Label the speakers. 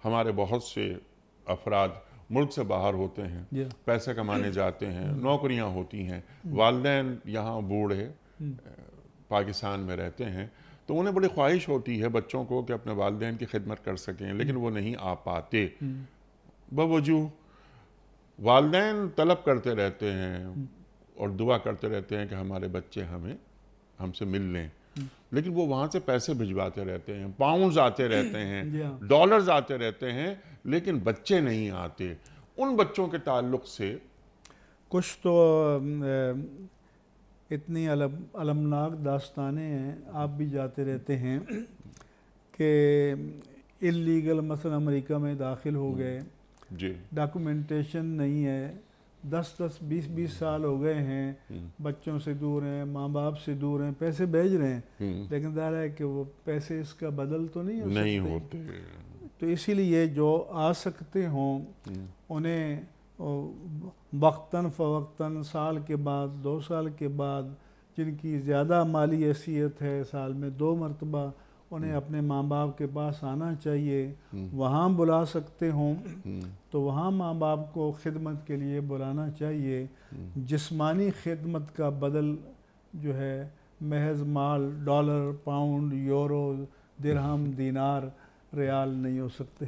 Speaker 1: हमारे बहुत से अफराद मुल्क से बाहर होते हैं, पैसे कमाने जाते हैं, नौकरियां होती हैं, वालिदैन यहाँ बूढ़े पाकिस्तान में रहते हैं, तो उन्हें बड़ी ख्वाहिश होती है बच्चों को कि अपने वालिदैन की खिदमत कर सकें, लेकिन वो नहीं आ पाते। बावजूद वालिदैन तलब करते रहते हैं और दुआ करते रहते हैं कि हमारे बच्चे हमसे मिल लें, लेकिन वो वहाँ से पैसे भिजवाते रहते हैं, पाउंड्स आते रहते हैं, डॉलर्स आते रहते हैं, लेकिन बच्चे नहीं आते। उन बच्चों के ताल्लुक से
Speaker 2: कुछ तो इतनी अलमनाक दास्तानें हैं, आप भी जाते रहते हैं कि इल्लीगल मसलन अमेरिका में दाखिल हो गए, डॉक्यूमेंटेशन नहीं है, 10-10, 20-20 साल हो गए हैं, बच्चों से दूर हैं, माँ बाप से दूर हैं, पैसे भेज रहे हैं, लेकिन ज़ाहिर है कि वो पैसे इसका बदल तो नहीं होते। तो इसीलिए जो आ सकते हों उन्हें वक्तन फ़वक्तन, साल के बाद, 2 साल के बाद, जिनकी ज़्यादा माली हैसियत है, साल में 2 मरतबा उन्हें अपने माँ बाप के पास आना चाहिए। वहाँ बुला सकते हों तो वहाँ माँ बाप को खिदमत के लिए बुलाना चाहिए। जिस्मानी खिदमत का बदल जो है महज माल, डॉलर, पाउंड, यूरो, दिरहम, दीनार, रियाल नहीं हो सकते।